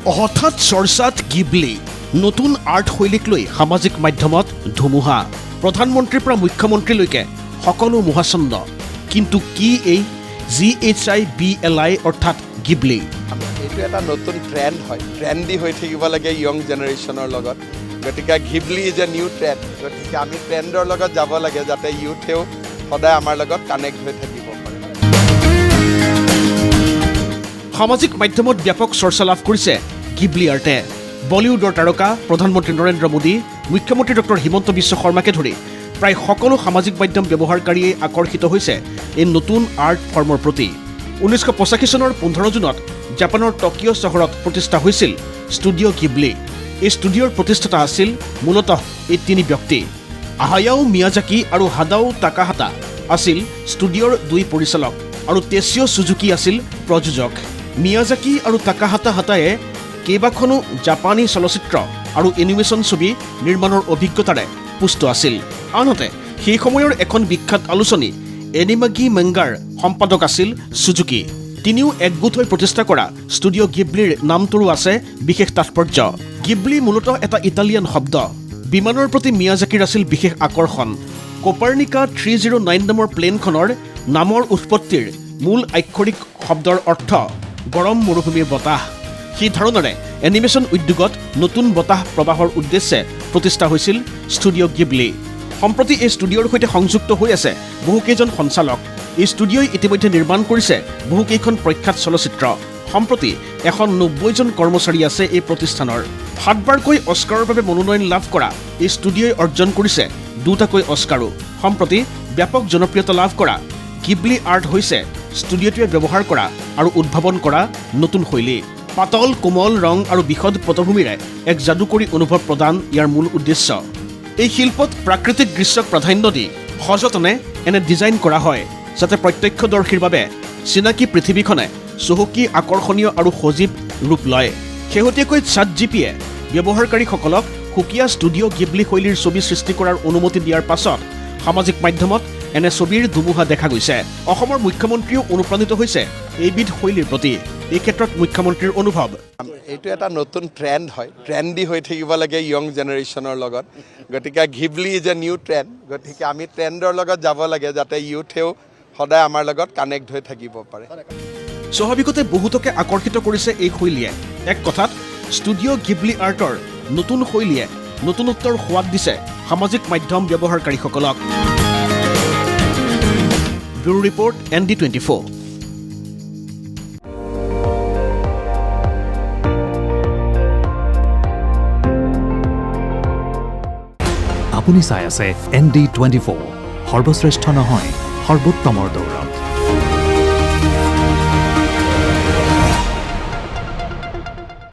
হঠাৎ চৰ্চাত গিবলি নতুন আৰ্ট শৈলীক লৈ সামাজিক মাধ্যমত ধুমুহা প্ৰধানমন্ত্ৰীৰ পৰা মুখ্যমন্ত্ৰীলৈকে সকলো মোহাচন্দ কিন্তু কি এই GHIBLI অৰ্থাৎ গিবলি এইটো এটা নতুন ট্ৰেন্ড হয় ট্ৰেন্ডি হৈ থাকিব লাগে ইয়ং জেনাৰেশ্যনৰ লগত গতিকে Ghibli is a new trend গতিকে আমি ট্ৰেন্ডৰ লগত যাব লাগে যাতে ইউথেও সদায় আমাৰ লগত কানেক্ট হৈ থাকিব পাৰে সামাজিক মাধ্যমত ব্যাপক চৰ্চা লাভ কৰিছে গিবলি আৰ্টে বলিউডৰ তাৰকা প্ৰধানমন্ত্ৰী নৰেন্দ্ৰ মোদী মুখ্যমন্ত্ৰী ডক্টৰ হিমন্ত বিশ্ব শৰ্মাকে ধৰি প্ৰায় সকলো সামাজিক মাধ্যম ব্যৱহাৰকাৰীয়ে আকৰ্ষিত হৈছে এই নতুন আৰ্ট ফৰ্মৰ প্ৰতি 1985 চনৰ 15 জুনত জাপানৰ টকিঅ' চহৰত প্ৰতিষ্ঠা হৈছিল ষ্টুডিঅ' গিবলি এই ষ্টুডিঅ'ৰ প্ৰতিষ্ঠাতা আছিল মূলতঃ এই তিনি ব্যক্তি হায়াও মিয়াজাকি আৰু হাদাও তাকাহাতা আছিল ষ্টুডিঅ'ৰ দুই পৰিচালক আৰু তেচিঅ' চুজুকি আছিল প্ৰযোজক মিয়াজাকি আৰু তাকাহাতায়ে কেইবাখনো জাপানী চলচ্চিত্ৰ আৰু এনিমেশ্যন ছবি নিৰ্মাণৰ অভিজ্ঞতাৰে পুষ্ট আছিল আনহাতে সেই সময়ৰ এখন বিখ্যাত আলোচনী এনিমাগি মেংগাৰ সম্পাদক আছিল চুজুকি তিনিও একগোট হৈ প্ৰতিষ্ঠা কৰা ষ্টুডিঅ' গিবলিৰ নামটোৰো আছে বিশেষ তাৎপৰ্য গিবলি মূলতঃ এটা ইটালিয়ান শব্দ বিমানৰ প্ৰতি মিয়াজাকিৰ আছিল বিশেষ আকৰ্ষণ কোপাৰ্নিকা 309 নামৰ প্লেনখনৰ নামৰ উৎপত্তিৰ মূল আক্ষৰিক শব্দৰ অৰ্থ গৰম মৰুভূমিৰ বতাহ সেই ধাৰণাৰে এনিমেশ্যন উদ্যোগত নতুন বতাহ প্ৰবাহৰ উদ্দেশ্যে প্ৰতিষ্ঠা হৈছিল ষ্টুডিঅ' গিবলি সম্প্ৰতি এই ষ্টুডিঅ'ৰ সৈতে সংযুক্ত হৈ আছে বহুকেইজন সঞ্চালক এই ষ্টুডিঅ'ই ইতিমধ্যে নিৰ্মাণ কৰিছে বহুকেইখন প্ৰখ্যাত চলচ্চিত্ৰ সম্প্ৰতি 190 জন কৰ্মচাৰী আছে এই প্ৰতিষ্ঠানৰ 7বাৰকৈ অস্কাৰৰ বাবে মনোনয়ন লাভ কৰা এই ষ্টুডিঅ'ই অৰ্জন কৰিছে 2টাকৈ অস্কাৰো সম্প্ৰতি ব্যাপক জনপ্ৰিয়তা লাভ কৰা গিবলি আৰ্ট হৈছে ষ্টুডিঅ'টোৱে ব্যৱহাৰ কৰা আৰু উদ্ভাৱন কৰা নতুন শৈলী পাতল কোমল ৰং আৰু বিশদ পটভূমিৰে এক যাদুকৰী অনুভৱ প্ৰদান ইয়াৰ মূল উদ্দেশ্য এই শিল্পত প্ৰাকৃতিক দৃশ্যক প্ৰাধান্য দি সযতনে এনে ডিজাইন কৰা হয় যাতে প্ৰত্যক্ষদৰ্শীৰ বাবে চিনাকি পৃথিৱীখনে চহকী আকৰ্ষণীয় আৰু সজীৱ ৰূপ লয় শেহতীয়াকৈ ChatGPTয়ে ব্যৱহাৰকাৰীসকলক সুকীয়া ষ্টুডিঅ' গিবলি শৈলীৰ ছবি সৃষ্টি কৰাৰ অনুমতি দিয়াৰ পাছত সামাজিক মাধ্যমত এনে ছবিৰ ধুমুহা দেখা গৈছে অসমৰ মুখ্যমন্ত্ৰীও অনুপ্ৰাণিত হৈছে এইবিধ শৈলীৰ প্ৰতি এই ক্ষেত্ৰত মুখ্যমন্ত্ৰীৰ অনুভৱ এইটো এটা নতুন ট্ৰেন্ড হয় ট্ৰেন্ডি হৈ থাকিব লাগে ইয়ং জেনাৰেশ্যনৰ লগত গতিকে Ghibli is a new trend গতিকে আমি ট্ৰেন্ডৰ লগত যাব লাগে যাতে ইউথেও সদায় আমাৰ লগত কানেক্ট হৈ থাকিব পাৰে স্বাভাৱিকতে বহুতকে আকৰ্ষিত কৰিছে এই শৈলীয়ে এক কথাত ষ্টুডিঅ' গিবলি আৰ্টৰ নতুন শৈলীয়ে নতুনত্বৰ সোৱাদ দিছে সামাজিক মাধ্যম ব্যৱহাৰকাৰীসকলক ব্যুৰো ৰিপৰ্ট ND24 আপুনি চাই আছে ND24 সৰ্বশ্ৰেষ্ঠ নহয় সৰ্বোত্তমৰ দৌৰা